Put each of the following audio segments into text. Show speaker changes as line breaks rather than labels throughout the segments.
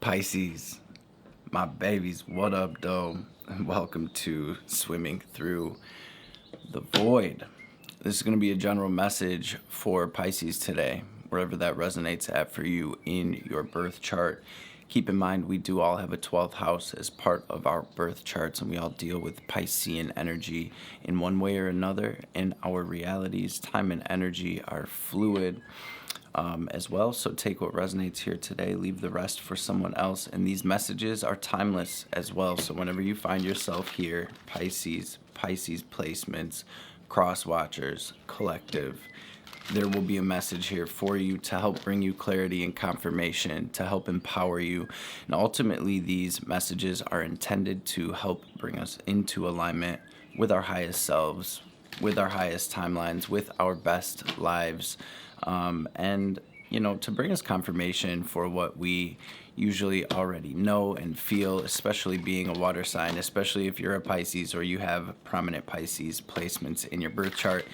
Pisces, my babies, what up, though? And welcome to Swimming Through the Void. This is going to be a general message for Pisces today, wherever that resonates at for you in your birth chart. Keep in mind, we do all have a 12th house as part of our birth charts, and we all deal with Piscean energy in one way or another. And our realities, time and energy are fluid as well. So take what resonates here today, leave the rest for someone else. And these messages are timeless as well. So whenever you find yourself here, Pisces placements, cross watchers, collective, there will be a message here for you to help bring you clarity and confirmation, to help empower you. And ultimately, these messages are intended to help bring us into alignment with our highest selves, with our highest timelines, with our best lives. And, to bring us confirmation for what we usually already know and feel, especially being a water sign, especially if you're a Pisces or you have prominent Pisces placements in your birth chart.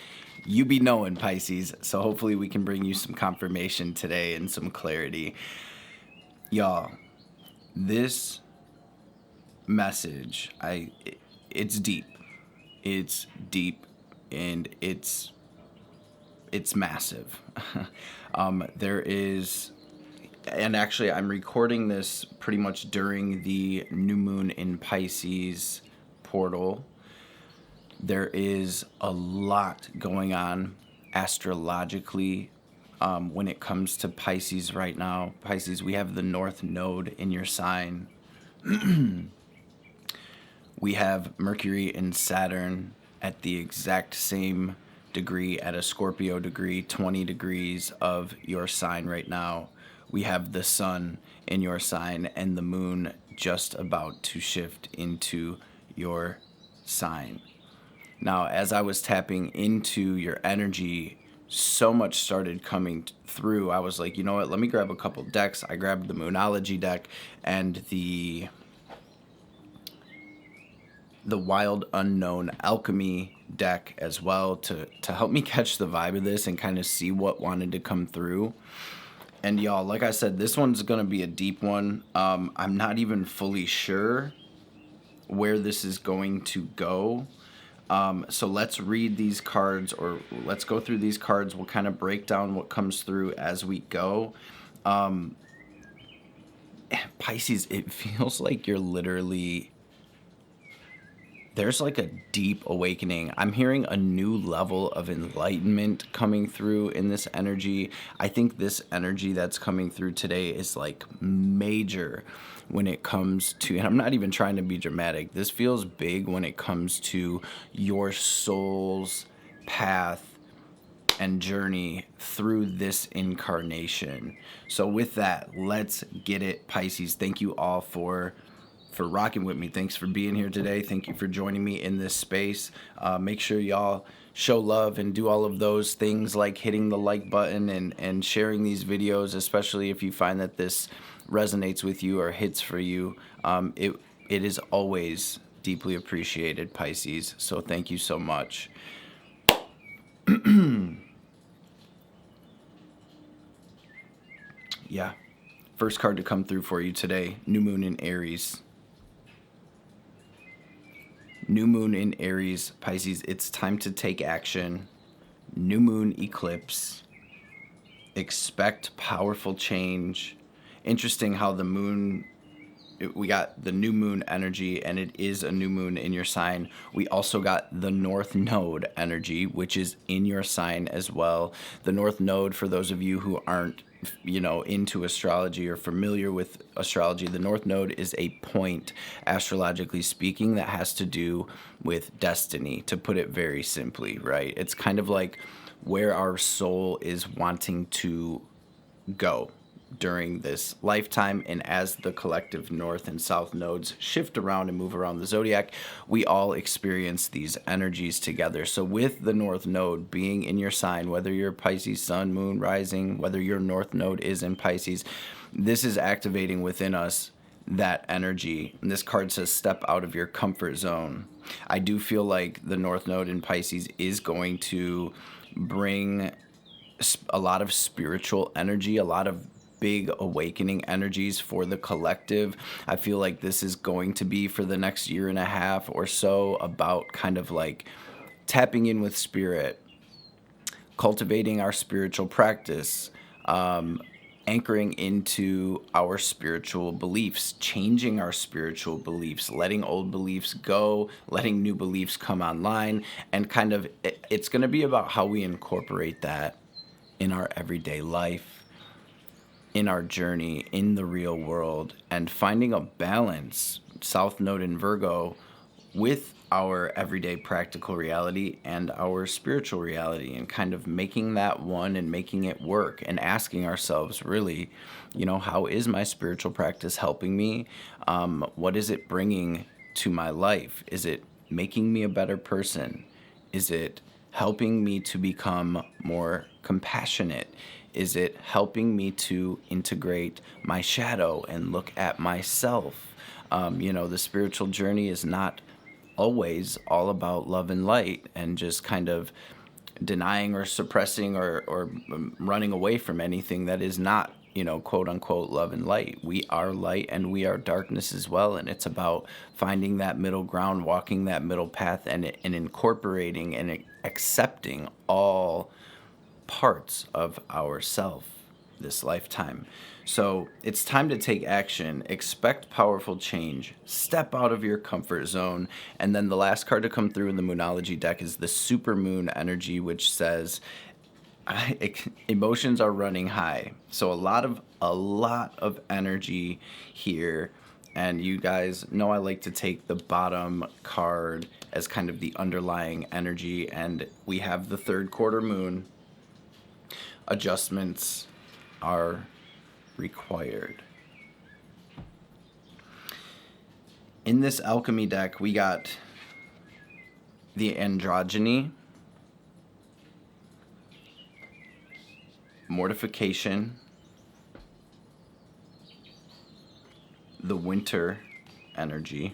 You be knowing, Pisces. So hopefully we can bring you some confirmation today and some clarity. Y'all, this message, it's deep. It's deep and it's massive. There is, and actually I'm recording this pretty much during the new moon in Pisces portal. There is a lot going on astrologically when it comes to Pisces right now. Pisces, we have the North Node in your sign. We have Mercury and Saturn at the exact same degree, at a Scorpio degree, 20 degrees of your sign right now. We have the sun in your sign and the moon just about to shift into your sign. Now, as I was tapping into your energy, so much started coming through. I was like, you know what, let me grab a couple decks. I grabbed the Moonology deck and the Wild Unknown Alchemy deck as well to help me catch the vibe of this and kind of see what wanted to come through. And y'all, like I said, this one's going to be a deep one. I'm not even fully sure where this is going to go. So let's read these cards, or let's go through these cards. We'll kind of break down what comes through as we go. Pisces, it feels like you're literally... There's like a deep awakening. I'm hearing a new level of enlightenment coming through in this energy. I think this energy that's coming through today is like major when it comes to, and I'm not even trying to be dramatic, this feels big when it comes to your soul's path and journey through this incarnation. So with that, let's get it, Pisces. Thank you all for rocking with me. Thanks for being here today. Thank you for joining me in this space. Make sure y'all show love and do all of those things like hitting the like button and sharing these videos, especially if you find that this resonates with you or hits for you. It is always deeply appreciated, Pisces. So thank you so much. Yeah. First card to come through for you today, New Moon in Aries. New moon in Aries, Pisces, it's time to take action. New moon eclipse. Expect powerful change. Interesting how the moon, we got the new moon energy, and it is a new moon in your sign. We also got the North Node energy, which is in your sign as well. The North Node, for those of you who aren't into astrology or familiar with astrology, the North Node is a point, astrologically speaking, that has to do with destiny, to put it very simply, right? It's kind of like where our soul is wanting to go during this lifetime. And as the collective North and South nodes shift around and move around the zodiac, we all experience these energies together. So with the North Node being in your sign, whether you're Pisces, Sun, Moon, Rising, whether your North Node is in Pisces, this is activating within us that energy. And this card says step out of your comfort zone. I do feel like the North Node in Pisces is going to bring a lot of spiritual energy, a lot of big awakening energies for the collective. I feel like this is going to be for the next year and a half or so about kind of like tapping in with spirit, cultivating our spiritual practice, anchoring into our spiritual beliefs, changing our spiritual beliefs, letting old beliefs go, letting new beliefs come online, and kind of it's going to be about how we incorporate that in our everyday life, in our journey, in the real world, and finding a balance, South Node in Virgo, with our everyday practical reality and our spiritual reality, and kind of making that one and making it work, and asking ourselves, really, how is my spiritual practice helping me? What is it bringing to my life? Is it making me a better person? Is it helping me to become more compassionate? Is it helping me to integrate my shadow and look at myself? The spiritual journey is not always all about love and light and just kind of denying or suppressing or running away from anything that is not, quote unquote, love and light. We are light and we are darkness as well. And it's about finding that middle ground, walking that middle path, and incorporating and accepting all parts of ourself this lifetime. So it's time to take action, expect powerful change, step out of your comfort zone. And then the last card to come through in the Moonology deck is the Supermoon energy, which says emotions are running high. So a lot of energy here. And you guys know I like to take the bottom card as kind of the underlying energy. And we have the third quarter moon. Adjustments are required. In this alchemy deck, we got the androgyny, mortification, the winter energy,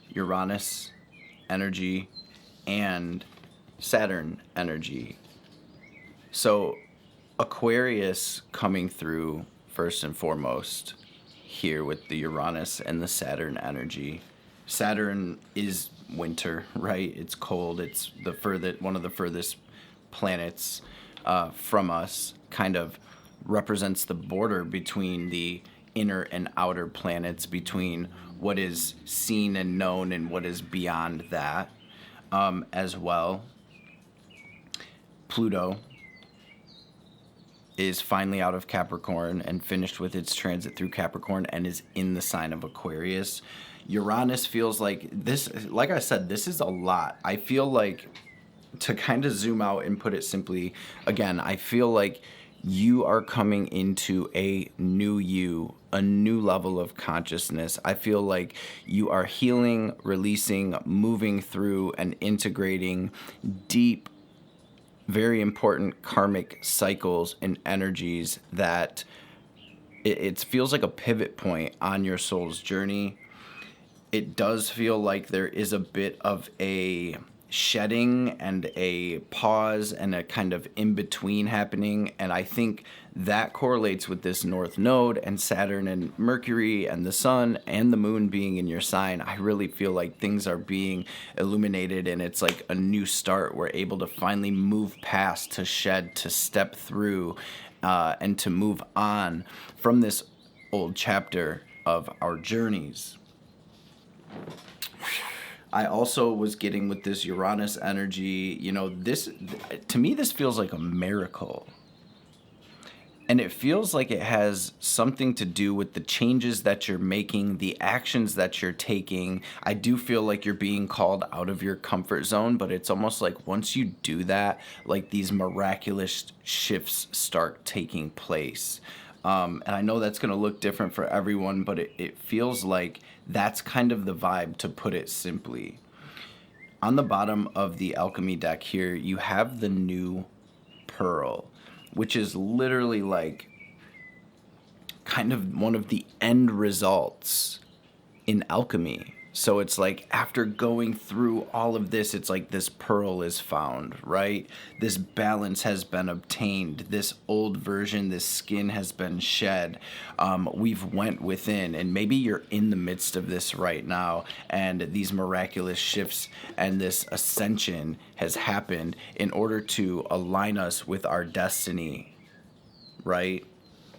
Uranus energy, and Saturn energy. So Aquarius coming through first and foremost here with the Uranus and the Saturn energy. Saturn is winter, right? It's cold. It's one of the furthest planets from us, kind of represents the border between the inner and outer planets, between what is seen and known and what is beyond that as well. Pluto is finally out of Capricorn and finished with its transit through Capricorn and is in the sign of Aquarius. Uranus feels like this, like I said, this is a lot. I feel like, to kind of zoom out and put it simply, again, I feel like you are coming into a new you, a new level of consciousness. I feel like you are healing, releasing, moving through, and integrating deep, very important karmic cycles and energies that it feels like a pivot point on your soul's journey. It does feel like there is a bit of a shedding and a pause and a kind of in-between happening, and I think that correlates with this North Node and Saturn and Mercury and the Sun and the Moon being in your sign. I really feel like things are being illuminated and it's like a new start. We're able to finally move past, to shed, to step through, and to move on from this old chapter of our journeys. I also was getting with this Uranus energy, this, to me, this feels like a miracle. And it feels like it has something to do with the changes that you're making, the actions that you're taking. I do feel like you're being called out of your comfort zone, but it's almost like once you do that, like these miraculous shifts start taking place. And I know that's going to look different for everyone, but it feels like that's kind of the vibe, to put it simply. On the bottom of the alchemy deck here, you have the new pearl, which is literally like kind of one of the end results in alchemy. So it's like after going through all of this, it's like this pearl is found, right? This balance has been obtained. This old version, this skin has been shed. We've went within, and maybe you're in the midst of this right now, and these miraculous shifts and this ascension has happened in order to align us with our destiny, right?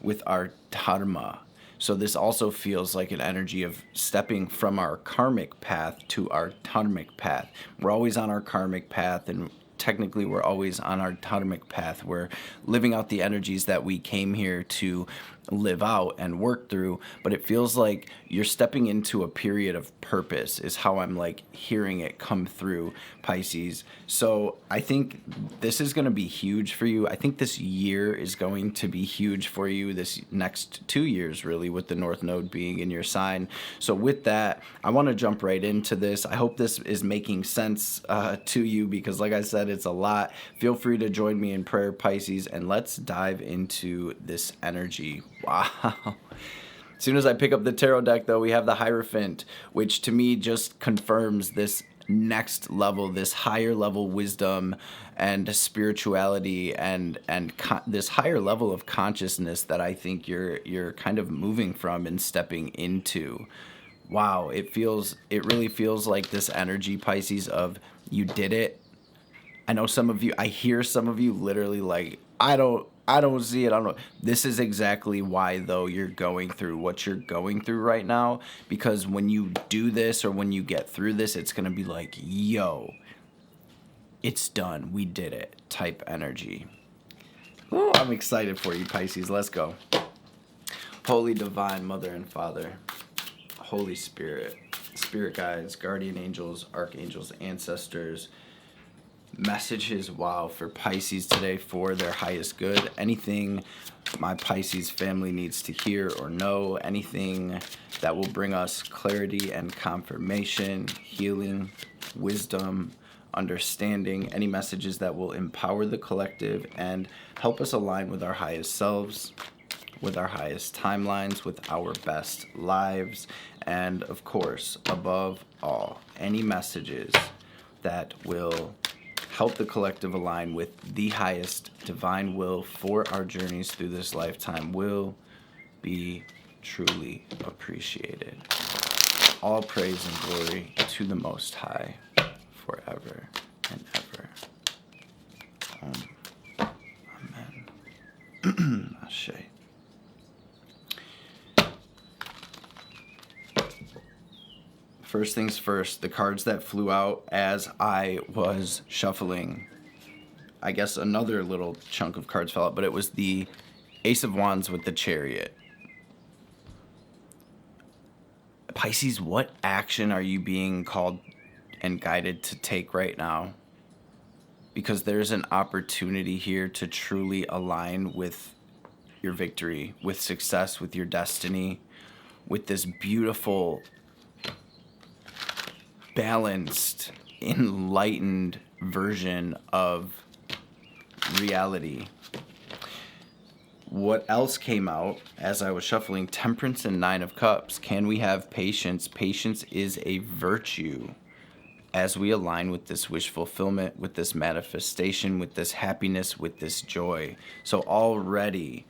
With our dharma. So this also feels like an energy of stepping from our karmic path to our dharmic path. We're always on our karmic path, and technically we're always on our dharmic path. We're living out the energies that we came here to live out and work through, but it feels like you're stepping into a period of purpose is how I'm like hearing it come through, Pisces. So I think this is going to be huge for you. I think this year is going to be huge for you, this next 2 years really, with the North Node being in your sign. So with that, I want to jump right into this. I hope this is making sense to you, because like I said, it's a lot. Feel free to join me in prayer, Pisces, and let's dive into this energy. Wow. As soon as I pick up the tarot deck, though, we have the Hierophant, which to me just confirms this next level, this higher level wisdom and spirituality, and this higher level of consciousness that I think you're kind of moving from and stepping into. Wow, it really feels like this energy, Pisces, of you did it. I know some of you, I hear some of you literally like, I don't see it. I don't know. This is exactly why, though, you're going through what you're going through right now. Because when you do this, or when you get through this, it's going to be like, yo, it's done. We did it type energy. Ooh, I'm excited for you, Pisces. Let's go. Holy Divine Mother and Father, Holy Spirit, Spirit guides, guardian angels, archangels, ancestors, messages, wow, for Pisces today for their highest good. Anything my Pisces family needs to hear or know, anything that will bring us clarity and confirmation, healing, wisdom, understanding, any messages that will empower the collective and help us align with our highest selves, with our highest timelines, with our best lives, and of course, above all, any messages that will help the collective align with the highest divine will for our journeys through this lifetime will be truly appreciated. All praise and glory to the Most High forever and ever. Amen. Ashe. First things first, the cards that flew out as I was shuffling. I guess another little chunk of cards fell out, but it was the Ace of Wands with the Chariot. Pisces, what action are you being called and guided to take right now? Because there's an opportunity here to truly align with your victory, with success, with your destiny, with this beautiful, balanced, enlightened version of reality. What else came out as I was shuffling? Temperance and Nine of Cups. Can we have patience? Patience is a virtue as we align with this wish fulfillment, with this manifestation, with this happiness, with this joy. So already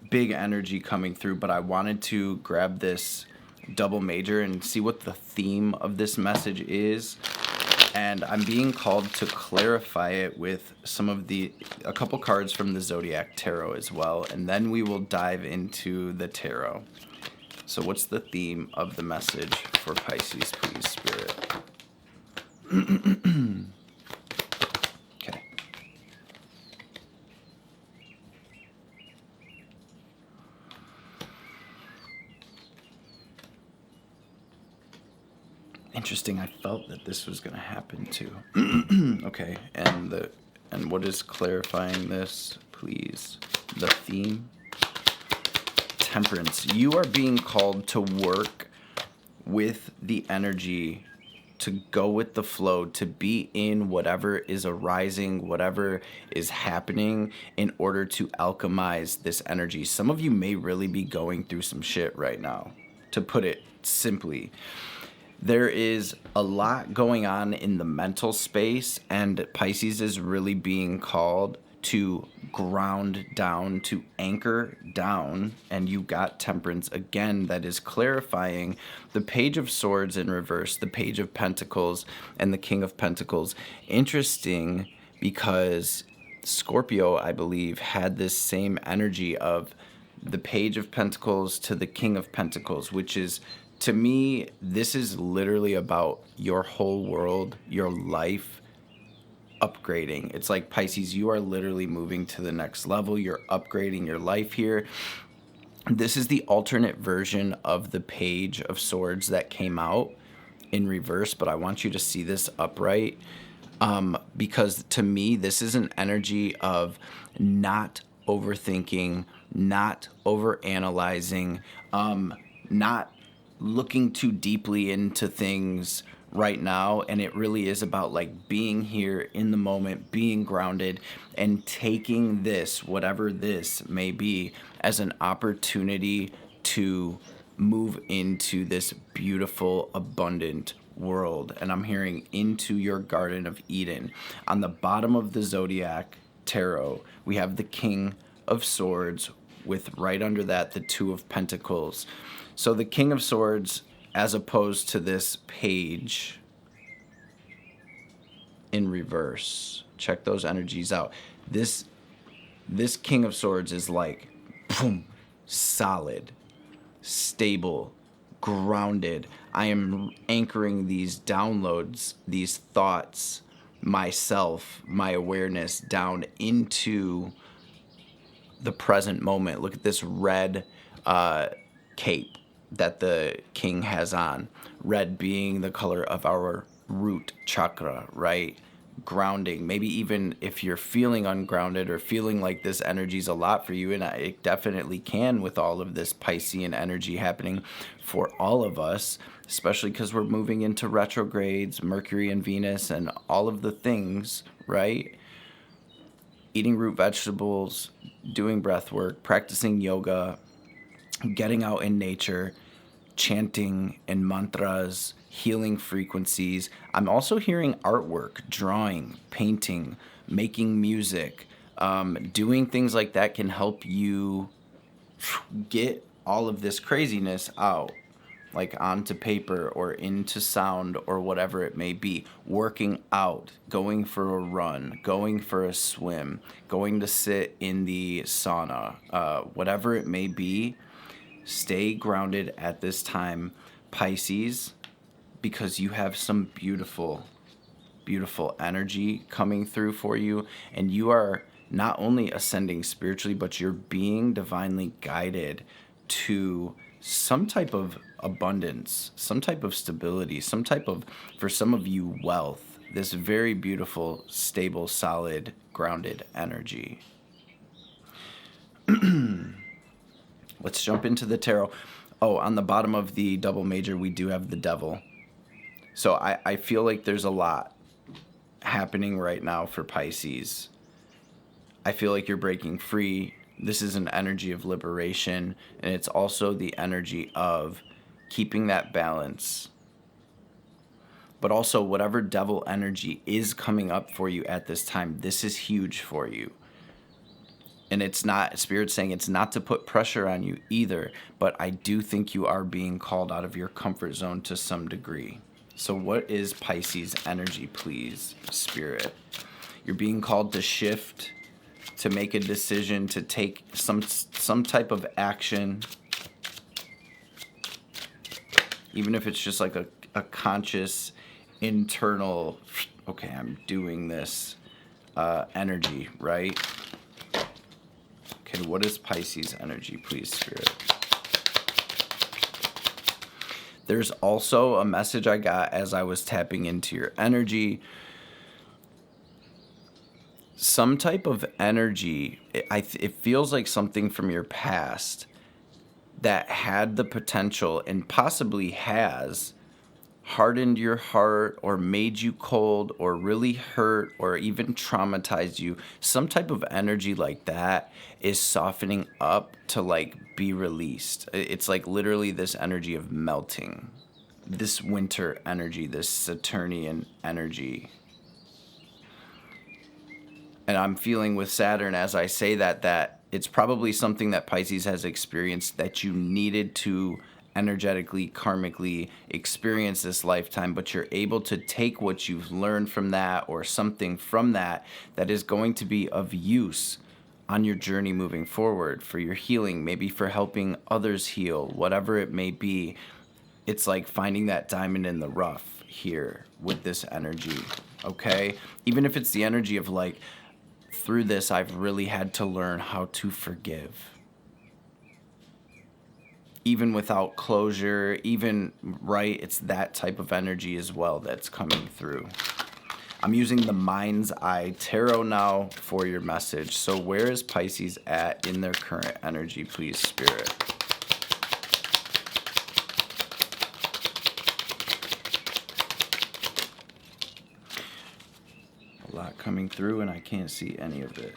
big energy coming through, but I wanted to grab this double major and see what the theme of this message is, and I'm being called to clarify it with a couple cards from the Zodiac Tarot as well, and then we will dive into the tarot. So what's the theme of the message for Pisces, please, Spirit? Okay. Interesting. I felt that this was going to happen too. Okay, and what is clarifying this, please? The theme? Temperance. You are being called to work with the energy, to go with the flow, to be in whatever is arising, whatever is happening, in order to alchemize this energy. Some of you may really be going through some shit right now, to put it simply. There is a lot going on in the mental space, and Pisces is really being called to ground down, to anchor down. And you got Temperance again, that is clarifying the Page of Swords in reverse, the Page of Pentacles, and the King of Pentacles. Interesting, because Scorpio, I believe, had this same energy of the Page of Pentacles to the King of Pentacles, which is, to me, this is literally about your whole world, your life upgrading. It's like, Pisces, you are literally moving to the next level. You're upgrading your life here. This is the alternate version of the Page of Swords that came out in reverse, but I want you to see this upright, because to me, this is an energy of not overthinking, not overanalyzing, not looking too deeply into things right now. And it really is about like being here in the moment, being grounded, and taking this, whatever this may be, as an opportunity to move into this beautiful, abundant world. And I'm hearing into your Garden of Eden. On the bottom of the Zodiac Tarot, we have the King of Swords, with right under that the Two of Pentacles. So the King of Swords, as opposed to this page in reverse, check those energies out. This King of Swords is like, boom, solid, stable, grounded. I am anchoring these downloads, these thoughts, myself, my awareness down into the present moment. Look at this red cape that the king has on. Red being the color of our root chakra, right? Grounding. Maybe even if you're feeling ungrounded or feeling like this energy is a lot for you, and it definitely can with all of this Piscean energy happening for all of us, especially because we're moving into retrogrades, Mercury and Venus, and all of the things, right? Eating root vegetables, doing breath work, practicing yoga, getting out in nature, chanting and mantras, healing frequencies. I'm also hearing artwork, drawing, painting, making music, doing things like that can help you get all of this craziness out, like onto paper or into sound or whatever it may be. Working out, going for a run, going for a swim, going to sit in the sauna, whatever it may be. Stay grounded at this time, Pisces, because you have some beautiful, beautiful energy coming through for you. And you are not only ascending spiritually, but you're being divinely guided to some type of abundance, some type of stability, some type of, for some of you, wealth. This very beautiful, stable, solid, grounded energy. Let's jump into the tarot. Oh, on the bottom of the double major, we do have the Devil. So I feel like there's a lot happening right now for Pisces. I feel like you're breaking free. This is an energy of liberation, and it's also the energy of keeping that balance. But also, whatever devil energy is coming up for you at this time, this is huge for you. And it's not, Spirit's saying it's not to put pressure on you either, but I do think you are being called out of your comfort zone to some degree. So what is Pisces energy, please, Spirit? You're being called to shift, to make a decision, to take some type of action, even if it's just like a conscious, internal, okay, I'm doing this energy, right? Okay, what is Pisces energy, please, Spirit? There's also a message I got as I was tapping into your energy. Some type of energy, it feels like something from your past that had the potential and possibly has hardened your heart or made you cold or really hurt or even traumatized you. Some type of energy like that is softening up to like be released. It's like literally this energy of melting. this winter energy, this Saturnian energy. And I'm feeling with Saturn as I say that it's probably something that Pisces has experienced that you needed to energetically, karmically experience this lifetime, but you're able to take what you've learned from that or something from that is going to be of use on your journey moving forward, for your healing, maybe for helping others heal, whatever it may be. It's like finding that diamond in the rough here with this energy, okay? Even if it's the energy of like, through this, I've really had to learn how to forgive. Even without closure, even, right? It's that type of energy as well that's coming through. I'm using the Mind's Eye Tarot now for your message. So where is Pisces at in their current energy, please, Spirit? A lot coming through and I can't see any of it.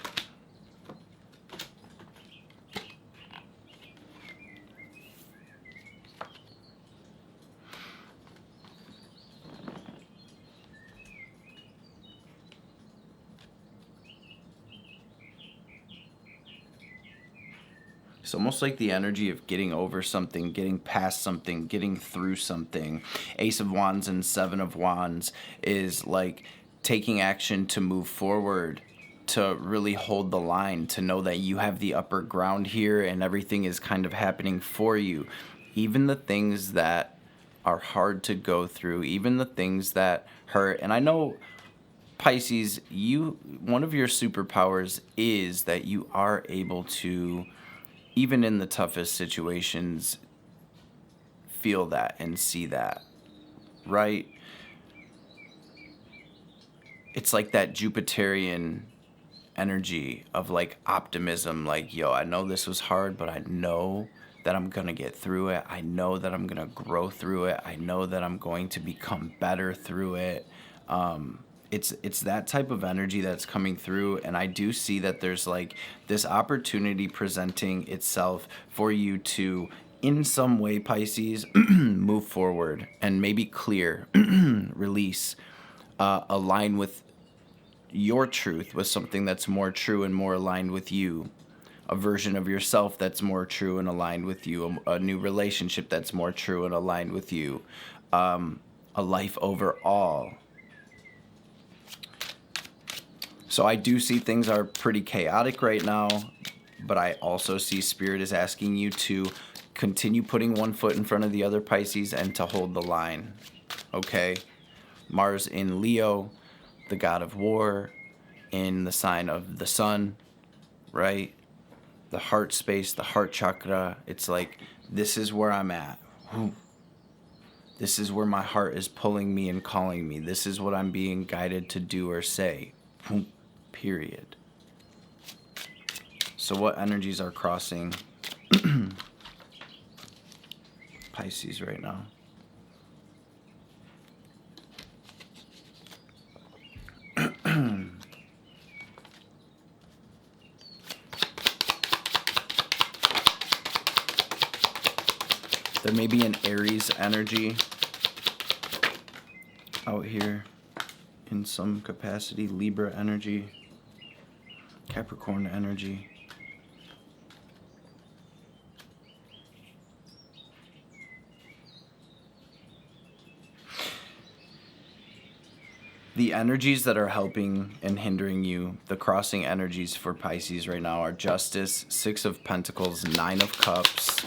It's almost like the energy of getting over something, getting past something, getting through something. Ace of Wands and Seven of Wands is like taking action to move forward, to really hold the line, to know that you have the upper ground here and everything is kind of happening for you. Even the things that are hard to go through, even the things that hurt. And I know, Pisces, one of your superpowers is that you are able to, even in the toughest situations, feel that and see that, right? It's like that Jupiterian energy of like optimism, like, yo, I know this was hard, but I know that I'm going to get through it. I know that I'm going to grow through it. I know that I'm going to become better through it. It's that type of energy that's coming through, and I do see that there's like this opportunity presenting itself for you to, in some way, Pisces, move forward and maybe clear, release, align with your truth, with something that's more true and more aligned with you, a version of yourself that's more true and aligned with you, a new relationship that's more true and aligned with you, a life overall. So I do see things are pretty chaotic right now, but I also see Spirit is asking you to continue putting one foot in front of the other, Pisces, and to hold the line, okay? Mars in Leo, the god of war, in the sign of the sun, right? The heart space, the heart chakra. It's like, this is where I'm at. This is where my heart is pulling me and calling me. This is what I'm being guided to do or say. Period. So what energies are crossing Pisces right now? There may be an Aries energy out here in some capacity, Libra energy, Capricorn energy. The energies that are helping and hindering you, the crossing energies for Pisces right now are Justice, Six of Pentacles, Nine of Cups,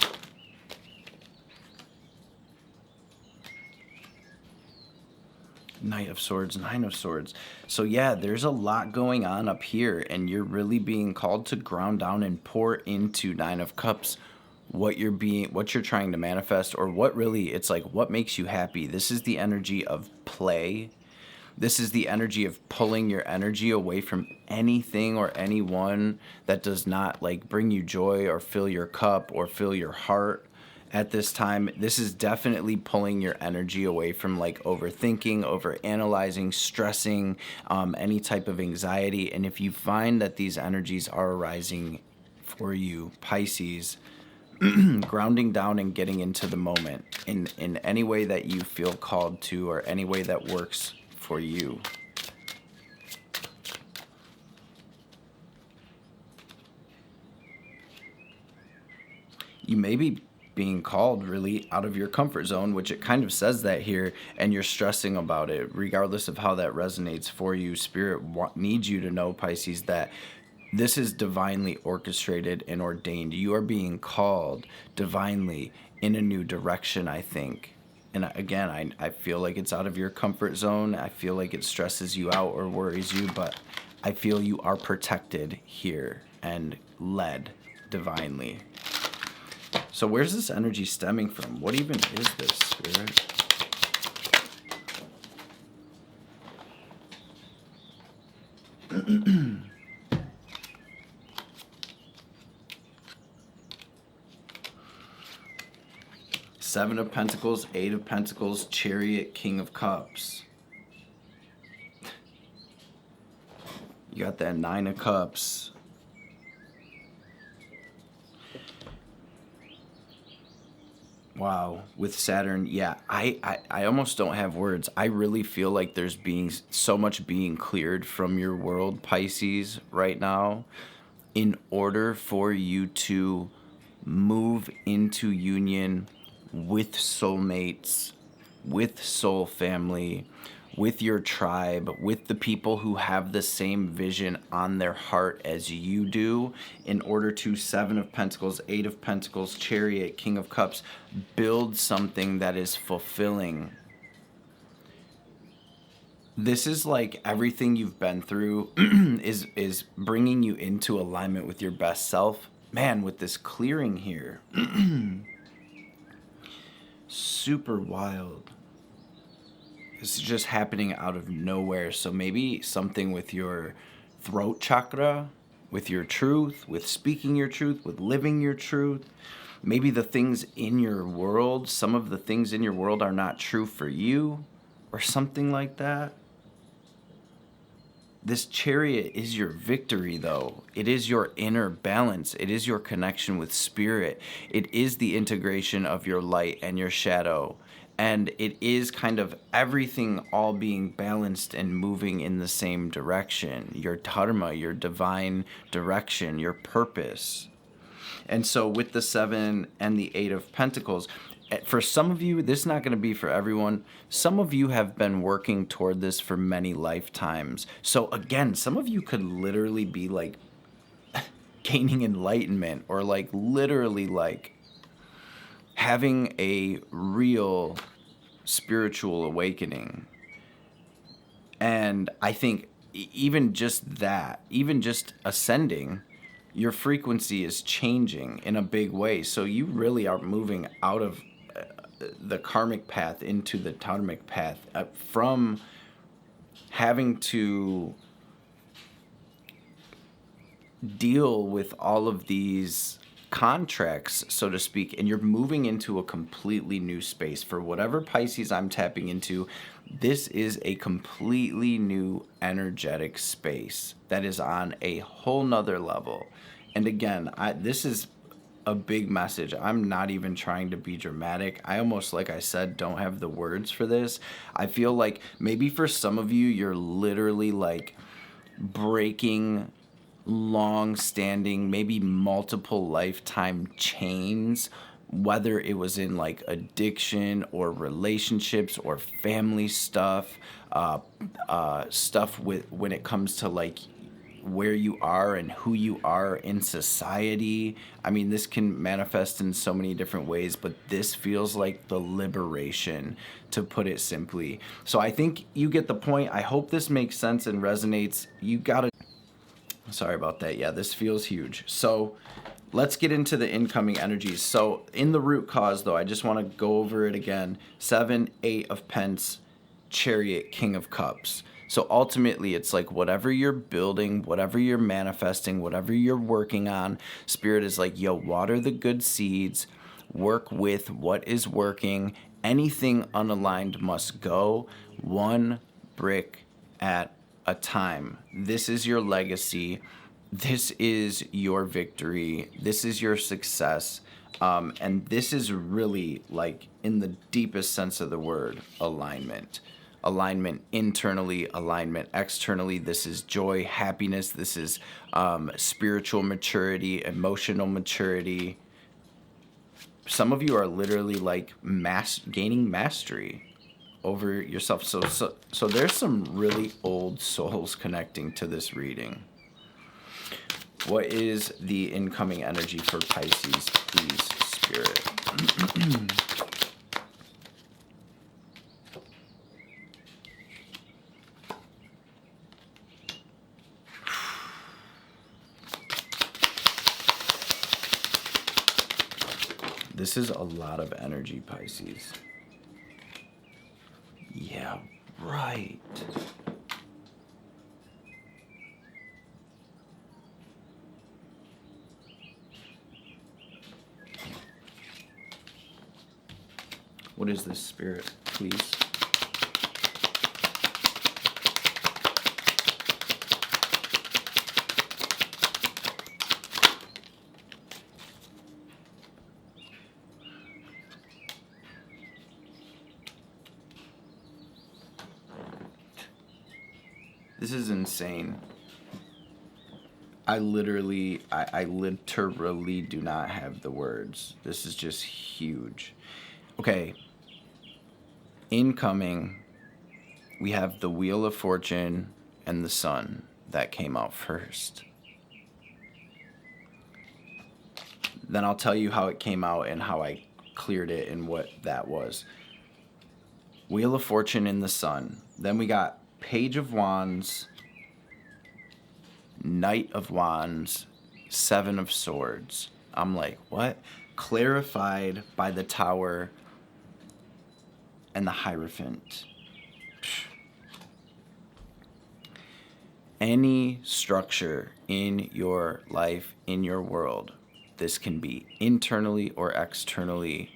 Knight of Swords, Nine of Swords. So yeah, there's a lot going on up here, and you're really being called to ground down and pour into Nine of Cups what you're trying to manifest, or what really, it's like, what makes you happy. This is the energy of play. This is the energy of pulling your energy away from anything or anyone that does not like bring you joy or fill your cup or fill your heart. At this time, this is definitely pulling your energy away from like overthinking, overanalyzing, stressing, any type of anxiety. And if you find that these energies are arising for you, Pisces, grounding down and getting into the moment in any way that you feel called to, or any way that works for you. You may be being called really out of your comfort zone, which it kind of says that here, and you're stressing about it. Regardless of how that resonates for you, Spirit needs you to know, Pisces, that this is divinely orchestrated and ordained. You are being called divinely in a new direction, I think. And again, I feel like it's out of your comfort zone. I feel like it stresses you out or worries you, but I feel you are protected here and led divinely. So where's this energy stemming from? What even is this, Spirit? Seven of Pentacles, Eight of Pentacles, Chariot, King of Cups. You got that Nine of Cups. Wow, with Saturn, yeah, I almost don't have words. I really feel like there's being so much being cleared from your world, Pisces, right now, in order for you to move into union with soulmates, with soul family, with your tribe, with the people who have the same vision on their heart as you do, in order to, Seven of Pentacles, Eight of Pentacles, Chariot, King of Cups, build something that is fulfilling. This is like everything you've been through is bringing you into alignment with your best self. Man, with this clearing here. Super wild. This is just happening out of nowhere. So maybe something with your throat chakra, with your truth, with speaking your truth, with living your truth. Maybe the things in your world, some of the things in your world are not true for you, or something like that. This Chariot is your victory, though. It is your inner balance. It is your connection with Spirit. It is the integration of your light and your shadow. And it is kind of everything all being balanced and moving in the same direction. Your dharma, your divine direction, your purpose. And so with the Seven and the Eight of Pentacles, for some of you, this is not going to be for everyone. Some of you have been working toward this for many lifetimes. So again, some of you could literally be like gaining enlightenment, or like literally like having a real spiritual awakening. And I think even just that, even just ascending, your frequency is changing in a big way. So you really are moving out of the karmic path into the dharmic path, from having to deal with all of these contracts, so to speak, and you're moving into a completely new space. For whatever Pisces I'm tapping into, this is a completely new energetic space that is on a whole nother level. And again, this is a big message. I'm not even trying to be dramatic. I almost, like I said, don't have the words for this. I feel like maybe for some of you, you're literally like breaking long-standing, maybe multiple lifetime chains, whether it was in like addiction or relationships or family stuff, stuff with when it comes to like where you are and who you are in society. I mean, this can manifest in so many different ways, but this feels like the liberation, to put it simply. So I think you get the point. I hope this makes sense and resonates. You gotta... Sorry about that. Yeah, this feels huge. So let's get into the incoming energies. So in the root cause, though, I just want to go over it again. 7, 8 of Pence, Chariot, King of Cups. So ultimately, it's like whatever you're building, whatever you're manifesting, whatever you're working on, Spirit is like, yo, water the good seeds, work with what is working. Anything unaligned must go, one brick at a time. This is your legacy. This is your victory. This is your success. And this is really, like, in the deepest sense of the word, alignment. Alignment internally, alignment externally. This is joy, happiness. This is spiritual maturity, emotional maturity. Some of you are literally like gaining mastery over yourself. So there's some really old souls connecting to this reading. What is the incoming energy for Pisces, please, Spirit? This is a lot of energy, Pisces. Yeah, right. What is this, Spirit, please? This is insane. I literally do not have the words. This is just huge. Okay. Incoming, we have the Wheel of Fortune and the Sun that came out first. Then I'll tell you how it came out and how I cleared it and what that was. Wheel of Fortune and the Sun. Then we got Page of Wands, Knight of Wands, Seven of Swords. I'm like, what? Clarified by the Tower and the Hierophant. Any structure in your life, in your world, this can be internally or externally,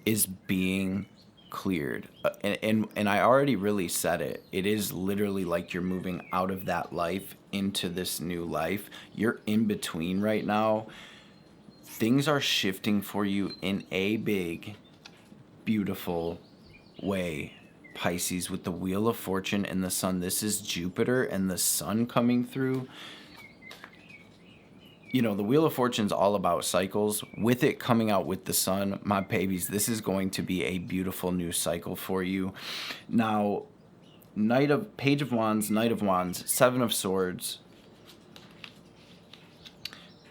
is being cleared. And I already really said it. It is literally like you're moving out of that life into this new life. You're in between right now. Things are shifting for you in a big, beautiful way, Pisces, with the Wheel of Fortune and the Sun. This is Jupiter and the Sun coming through. You know, the Wheel of Fortune's all about cycles. With it coming out with the Sun, my babies, this is going to be a beautiful new cycle for you. Now, Page of Wands, Knight of Wands, Seven of Swords.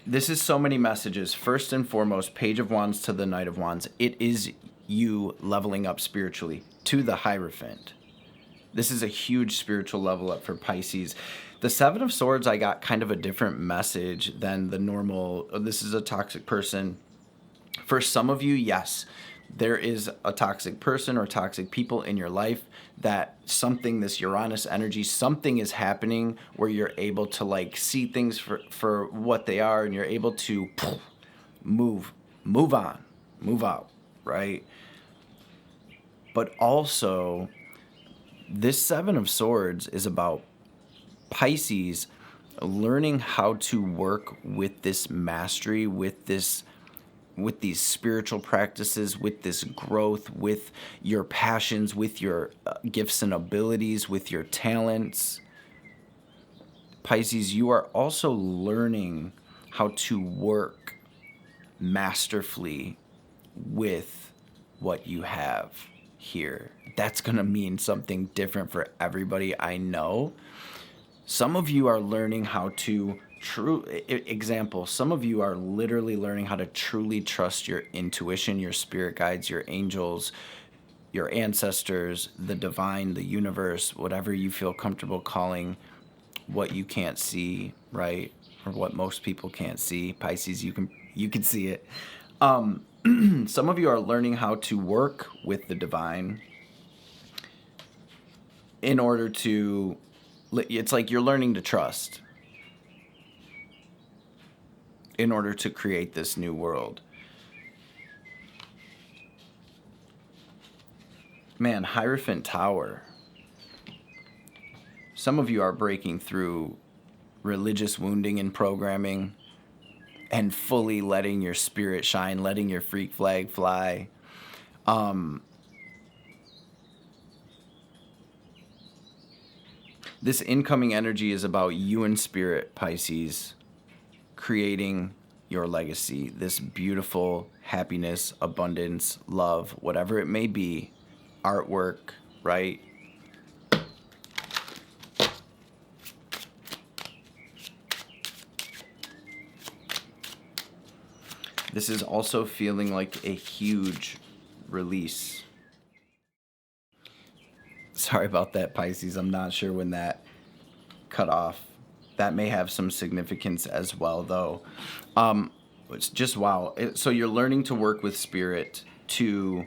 This is so many messages. First and foremost, Page of Wands to the Knight of Wands. It is you leveling up spiritually to the Hierophant. This is a huge spiritual level up for Pisces. The Seven of Swords, I got kind of a different message than the normal, this is a toxic person. For some of you, yes, there is a toxic person or toxic people in your life that this Uranus energy, something is happening where you're able to like see things for what they are, and you're able to move on, move out, right? But also, this Seven of Swords is about Pisces learning how to work with this mastery, with these spiritual practices, with this growth, with your passions, with your gifts and abilities, with your talents. Pisces, you are also learning how to work masterfully with what you have here. That's going to mean something different for everybody, I know. Some of you are learning how to some of you are literally learning how to truly trust your intuition, your spirit guides, your angels, your ancestors, the divine, the universe, whatever you feel comfortable calling what you can't see, right? Or what most people can't see. Pisces, you can see it. Some of you are learning how to work with the divine in order to, it's like you're learning to trust in order to create this new world. Man, Hierophant Tower. Some of you are breaking through religious wounding and programming, and fully letting your spirit shine, letting your freak flag fly. This incoming energy is about you in spirit, Pisces, creating your legacy, this beautiful happiness, abundance, love, whatever it may be, artwork, right? This is also feeling like a huge release. Sorry about that, Pisces. I'm not sure when that cut off. That may have some significance as well, though. It's just wow. So you're learning to work with spirit to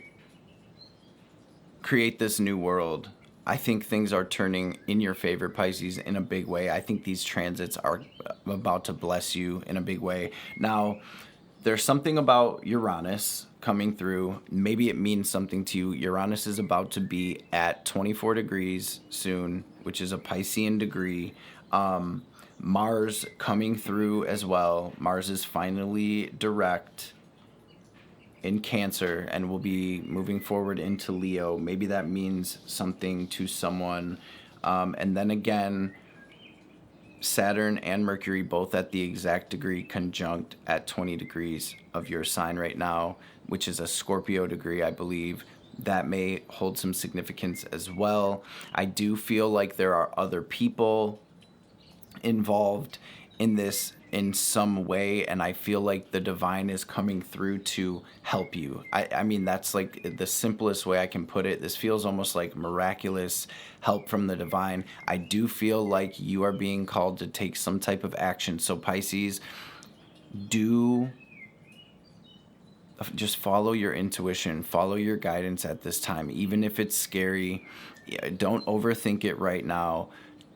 create this new world. I think things are turning in your favor, Pisces, in a big way. I think these transits are about to bless you in a big way. Now, there's something about Uranus coming through. Maybe it means something to you. Uranus is about to be at 24 degrees soon, which is a Piscean degree. Mars coming through as well. Mars is finally direct in Cancer and will be moving forward into Leo. Maybe that means something to someone. And then again, Saturn and Mercury both at the exact degree conjunct at 20 degrees of your sign right now, which is a Scorpio degree, I believe. That may hold some significance as well. I do feel like there are other people involved in this in some way, and I feel like the divine is coming through to help you. I mean, that's like the simplest way I can put it. This feels almost like miraculous help from the divine. I do feel like you are being called to take some type of action. So Pisces, do just follow your intuition, follow your guidance at this time, even if it's scary. Don't overthink it right now.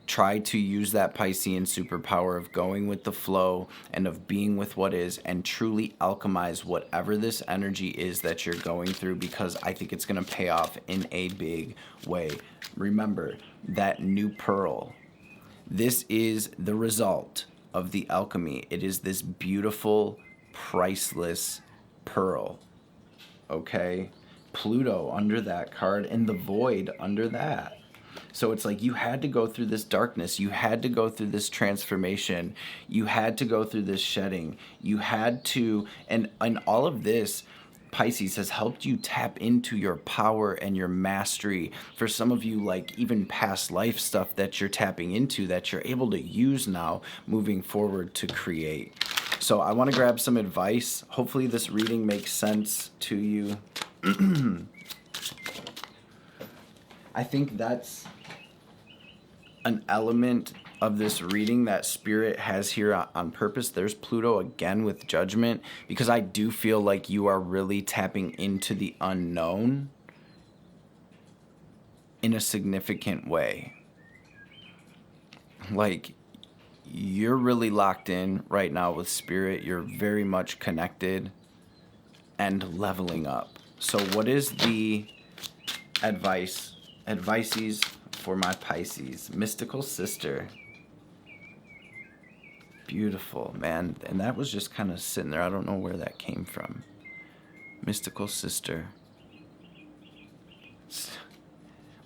Try to use that Piscean superpower of going with the flow and of being with what is, and truly alchemize whatever this energy is that you're going through, because I think it's going to pay off in a big way. Remember that new pearl. This is the result of the alchemy. It is this beautiful, priceless pearl. Okay? Pluto under that card and the void under that. So it's like you had to go through this darkness. You had to go through this transformation. You had to go through this shedding. You had to, and all of this, Pisces, has helped you tap into your power and your mastery. For some of you, like even past life stuff that you're tapping into that you're able to use now moving forward to create. So I want to grab some advice. Hopefully this reading makes sense to you. I think that's an element of this reading that Spirit has here on purpose. There's Pluto again with Judgment, because I do feel like you are really tapping into the unknown in a significant way. Like, you're really locked in right now with Spirit. You're very much connected and leveling up. So what is the advices for my Pisces? Mystical Sister. Beautiful, man. And that was just kind of sitting there. I don't know where that came from. Mystical Sister.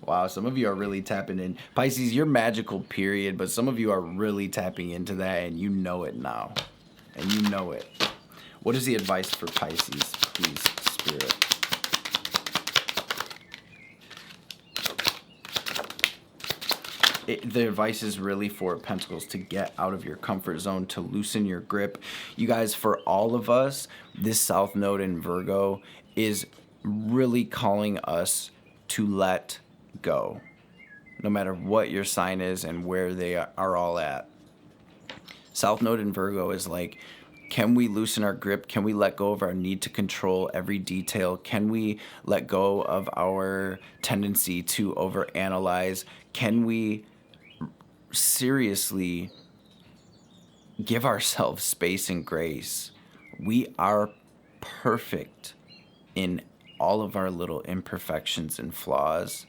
Wow, some of you are really tapping in. Pisces, you're magical, period, but some of you are really tapping into that, and you know it now. And you know it. What is the advice for Pisces, please, Spirit? The advice is really for Pentacles to get out of your comfort zone, to loosen your grip. You guys, for all of us, this South Node in Virgo is really calling us to let go, no matter what your sign is and where they are all at. South Node in Virgo is like, can we loosen our grip? Can we let go of our need to control every detail? Can we let go of our tendency to overanalyze? Can we seriously give ourselves space and grace? We are perfect in all of our little imperfections and flaws.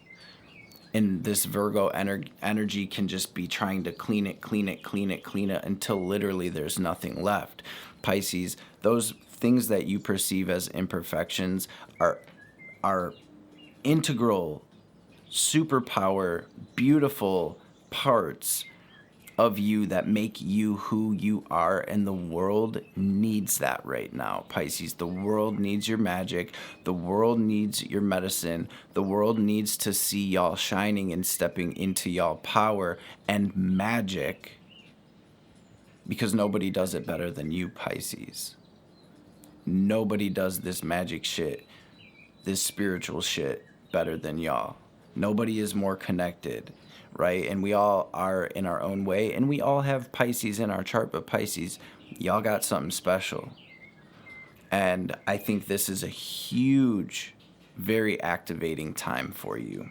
And this Virgo energy can just be trying to clean it until literally there's nothing left. Pisces, those things that you perceive as imperfections are integral, superpower, beautiful parts of you that make you who you are, and the world needs that right now, Pisces. The world needs your magic. The world needs your medicine. The world needs to see y'all shining and stepping into y'all power and magic, because nobody does it better than you, Pisces. Nobody does this magic shit, this spiritual shit, better than y'all. Nobody is more connected, right? And we all are in our own way, and we all have Pisces in our chart, but Pisces, y'all got something special. And I think this is a huge, very activating time for you.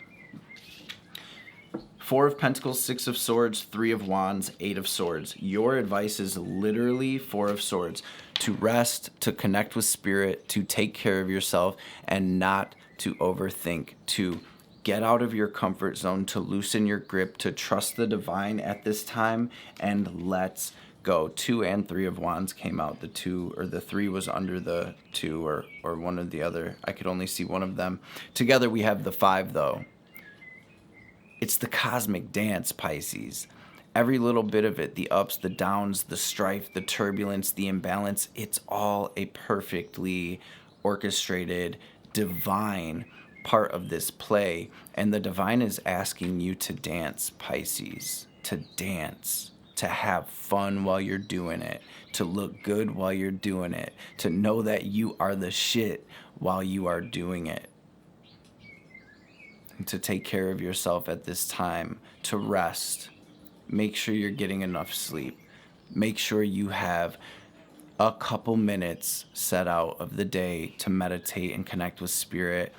Four of Pentacles, Six of Swords, Three of Wands, Eight of Swords. Your advice is literally Four of Swords: to rest, to connect with spirit, to take care of yourself, and not to overthink, to get out of your comfort zone, to loosen your grip, to trust the divine at this time, and let's go. Two and Three of Wands came out. The two or the three was under the two, or one or the other. I could only see one of them. Together we have the five, though. It's the cosmic dance, Pisces. Every little bit of it, the ups, the downs, the strife, the turbulence, the imbalance, it's all a perfectly orchestrated, divine part of this play. And the divine is asking you to dance, Pisces. To dance. To have fun while you're doing it. To look good while you're doing it. To know that you are the shit while you are doing it. To take care of yourself at this time, to rest. Make sure you're getting enough sleep. Make sure you have a couple minutes set out of the day to meditate and connect with spirit.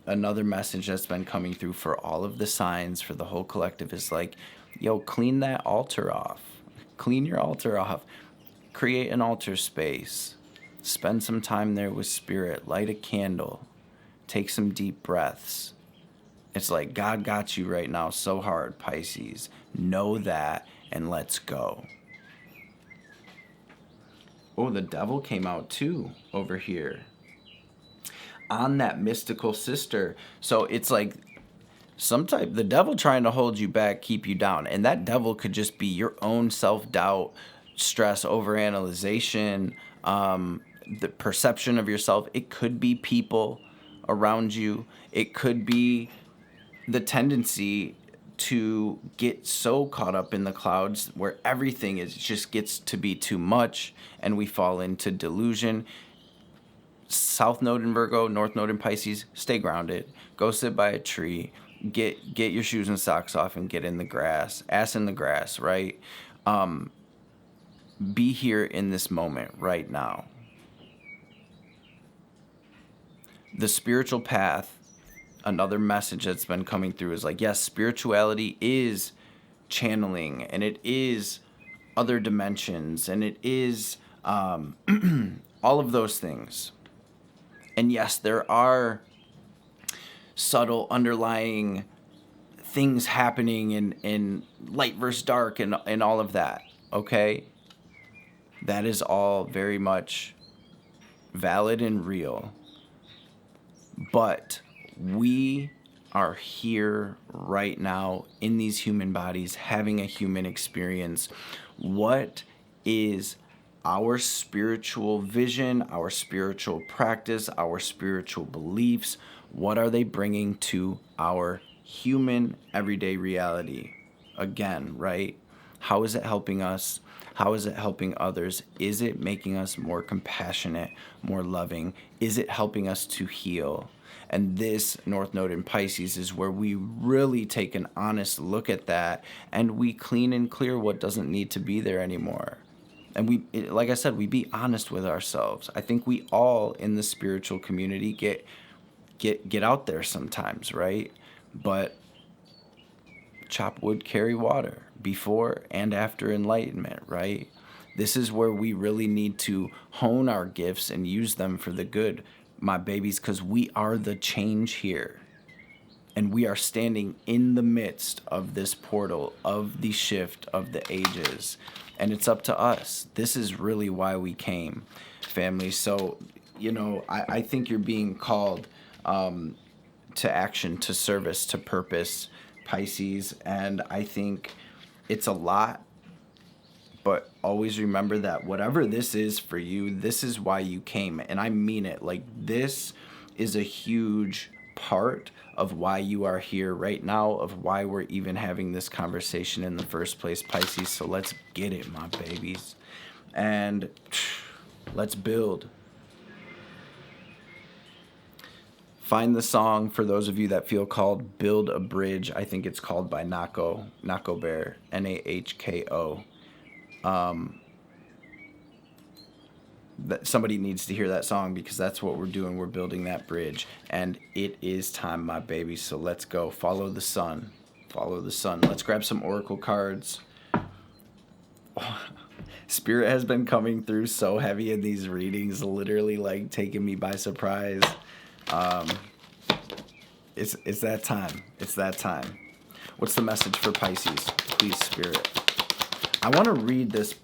Another message that's been coming through for all of the signs, for the whole collective, is like, yo, clean that altar off. Clean your altar off. Create an altar space. Spend some time there with spirit. Light a candle. Take some deep breaths. It's like God got you right now so hard, Pisces. Know that, and let's go. Oh, the devil came out too over here. On that mystical sister. So it's like the devil trying to hold you back, keep you down. And that devil could just be your own self-doubt, stress, overanalyzation, the perception of yourself. It could be people around you. It could be the tendency to get so caught up in the clouds where everything just gets to be too much, and we fall into delusion. South Node in Virgo, North Node in Pisces, stay grounded. Go sit by a tree. Get your shoes and socks off and get in the grass. Ass in the grass, right? Be here in this moment right now. The spiritual path, another message that's been coming through, is like, yes, spirituality is channeling, and it is other dimensions, and it is all of those things. And yes, there are subtle underlying things happening in light versus dark and all of that, okay? That is all very much valid and real. But we are here right now in these human bodies having a human experience. What is our spiritual vision, our spiritual practice, our spiritual beliefs? What are they bringing to our human everyday reality? Again, right? How is it helping us? How is it helping others? Is it making us more compassionate, more loving? Is it helping us to heal? And this North Node in Pisces is where we really take an honest look at that, and we clean and clear what doesn't need to be there anymore. And we, like I said, we be honest with ourselves. I think we all in the spiritual community get out there sometimes, right? But chop wood, carry water, before and after enlightenment, right? This is where we really need to hone our gifts and use them for the good, my babies, because we are the change here. And we are standing in the midst of this portal, of the shift of the ages. And it's up to us. This is really why we came, family. So, I think you're being called to action, to service, to purpose, Pisces. And I think it's a lot. But always remember that whatever this is for you, this is why you came. And I mean it. Like, this is a huge part of why you are here right now, of why we're even having this conversation in the first place, Pisces. So let's get it, my babies. And let's build. Find the song, for those of you that feel called, Build a Bridge. I think it's called by Nahko Bear, Nahko. That somebody needs to hear that song, because that's what we're doing. We're building that bridge, and it is time, my baby. So let's go. Follow the sun. Follow the sun. Let's grab some oracle cards. Spirit has been coming through so heavy in these readings, literally like taking me by surprise. It's that time. It's that time. What's the message for Pisces? Please, Spirit. I want to read this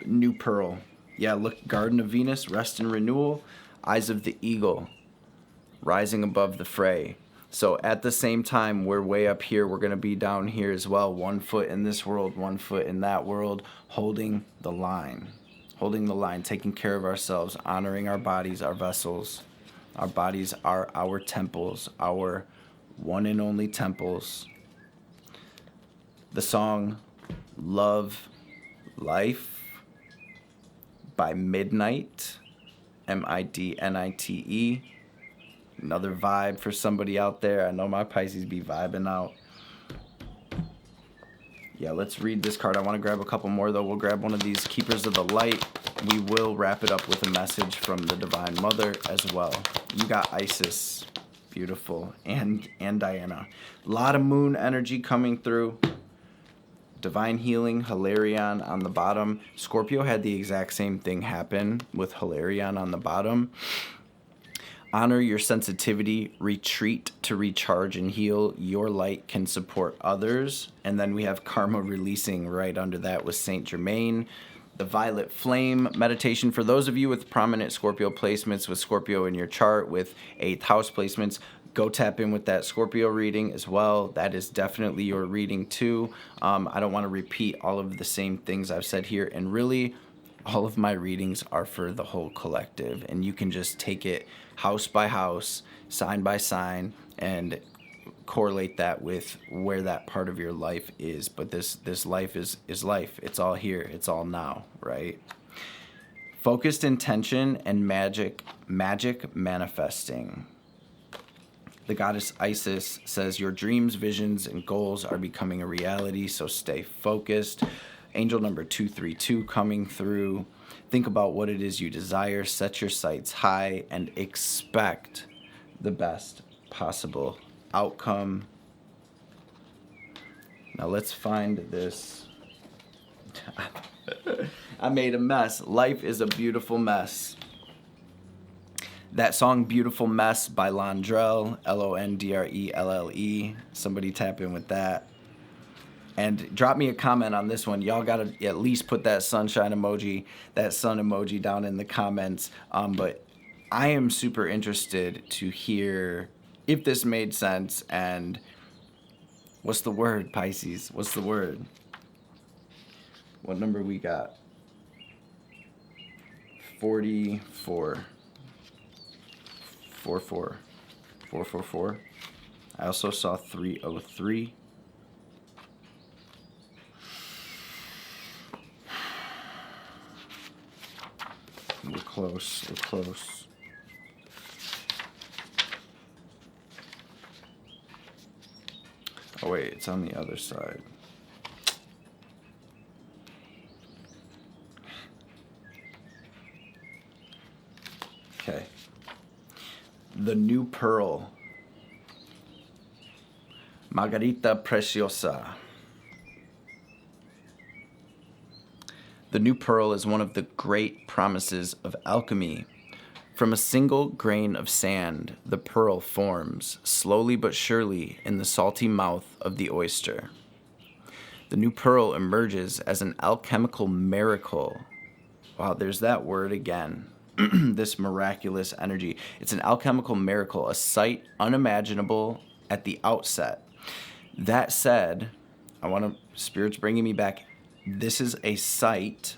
new pearl. Yeah, look, Garden of Venus, rest and renewal, eyes of the eagle, rising above the fray. So at the same time, we're way up here. We're going to be down here as well. 1 foot in this world, 1 foot in that world, holding the line, taking care of ourselves, honoring our bodies, our vessels. Our bodies are our temples, our one and only temples. The song Love Life by Midnite, Midnite. Another vibe for somebody out there. I know my Pisces be vibing out. Yeah, let's read this card. I want to grab a couple more, though. We'll grab one of these Keepers of the Light. We will wrap it up with a message from the Divine Mother as well. You got Isis, beautiful, and Diana. A lot of moon energy coming through. Divine Healing, Hilarion on the bottom. Scorpio had the exact same thing happen with Hilarion on the bottom. Honor your sensitivity, retreat to recharge and heal. Your light can support others. And then we have Karma releasing right under that with Saint Germain. The Violet Flame meditation for those of you with prominent Scorpio placements, with Scorpio in your chart, with 8th house placements. Go tap in with that Scorpio reading as well. That is definitely your reading too. I don't want to repeat all of the same things I've said here. And really, all of my readings are for the whole collective. And you can just take it house by house, sign by sign, and correlate that with where that part of your life is. But this life is life. It's all here. It's all now, right? Focused intention and magic manifesting. The goddess Isis says your dreams, visions, and goals are becoming a reality, so stay focused. Angel number 232 coming through. Think about what it is you desire, set your sights high, and expect the best possible outcome. Now let's find this. I made a mess. Life is a beautiful mess. That song Beautiful Mess by Londrelle, Londrelle. Somebody tap in with that. And drop me a comment on this one. Y'all got to at least put that sunshine emoji, that sun emoji down in the comments. But I am super interested to hear if this made sense. And what's the word, Pisces? What's the word? What number we got? 44. 444. I also saw 303. We're close. Oh wait, it's on the other side. Okay. The new pearl. Margarita Preciosa. The new pearl is one of the great promises of alchemy. From a single grain of sand, the pearl forms, slowly but surely, in the salty mouth of the oyster. The new pearl emerges as an alchemical miracle. Wow, there's that word again. This miraculous energy. It's an alchemical miracle, a sight unimaginable at the outset. That said, Spirit's bringing me back. This is a sight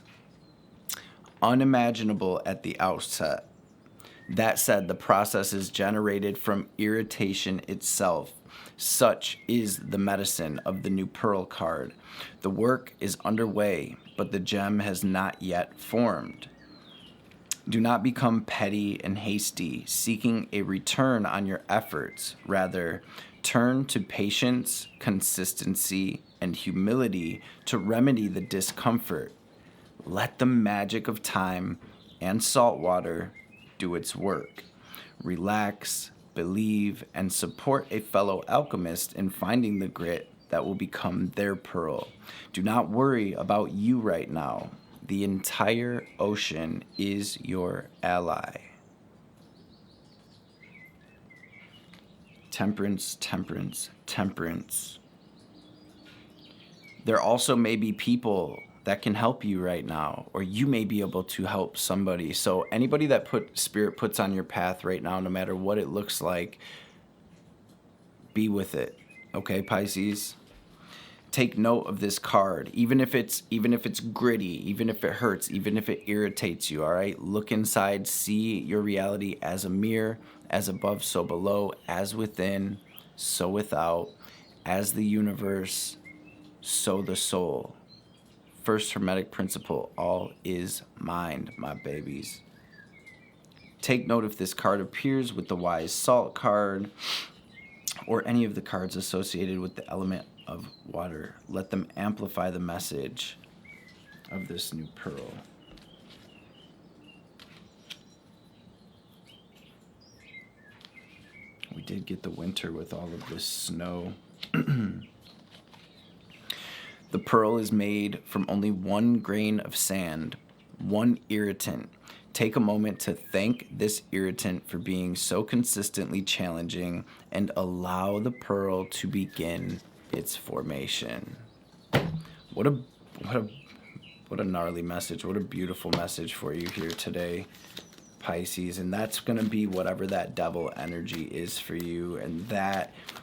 unimaginable at the outset. That said, the process is generated from irritation itself. Such is the medicine of the new pearl card. The work is underway, but the gem has not yet formed. Do not become petty and hasty, seeking a return on your efforts. Rather, turn to patience, consistency, and humility to remedy the discomfort. Let the magic of time and salt water do its work. Relax, believe, and support a fellow alchemist in finding the grit that will become their pearl. Do not worry about you right now. The entire ocean is your ally. Temperance, temperance, temperance. There also may be people that can help you right now, or you may be able to help somebody. So anybody that Spirit puts on your path right now, no matter what it looks like, be with it. Okay, Pisces? Take note of this card, even if it's gritty, even if it hurts, even if it irritates you, all right? Look inside, see your reality as a mirror, as above, so below, as within, so without, as the universe, so the soul. First Hermetic principle, all is mind, my babies. Take note if this card appears with the Wise Salt card or any of the cards associated with the element of water. Let them amplify the message of this new pearl. We did get the winter with all of this snow. The pearl is made from only one grain of sand, one irritant. Take a moment to thank this irritant for being so consistently challenging and allow the pearl to begin its formation. What a gnarly message. What a beautiful message for you here today, Pisces. And that's going to be whatever that devil energy is for you. And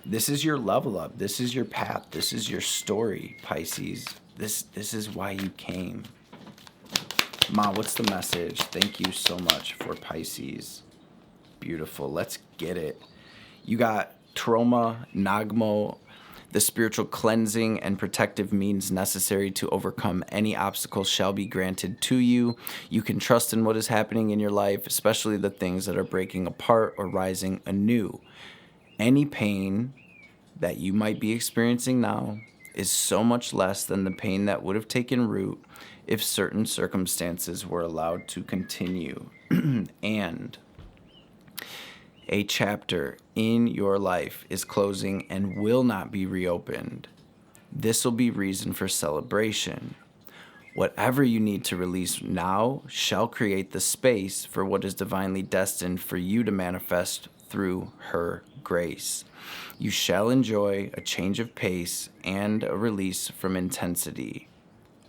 this is your level up. This is your path. This is your story, Pisces. This is why you came. Ma, what's the message? Thank you so much for Pisces. Beautiful. Let's get it. You got trauma, Nahko, the spiritual cleansing and protective means necessary to overcome any obstacle shall be granted to you. You can trust in what is happening in your life, especially the things that are breaking apart or rising anew. Any pain that you might be experiencing now is so much less than the pain that would have taken root if certain circumstances were allowed to continue. And a chapter in your life is closing and will not be reopened. This will be reason for celebration. Whatever you need to release now shall create the space for what is divinely destined for you to manifest through her grace. You shall enjoy a change of pace and a release from intensity.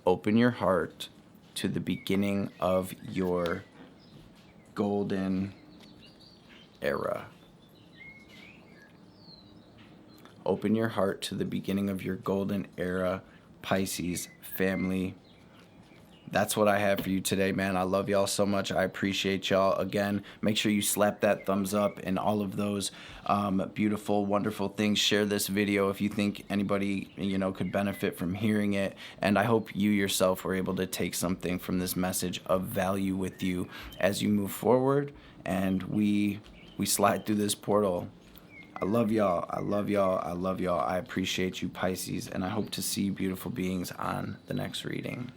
Open your heart to the beginning of your golden era. Open your heart to the beginning of your golden era, Pisces family. That's what I have for you today, man. I love y'all so much. I appreciate y'all. Again, make sure you slap that thumbs up and all of those beautiful, wonderful things. Share this video if you think anybody, could benefit from hearing it. And I hope you yourself were able to take something from this message of value with you as you move forward and we slide through this portal. I love y'all. I love y'all. I love y'all. I appreciate you, Pisces, and I hope to see you beautiful beings on the next reading.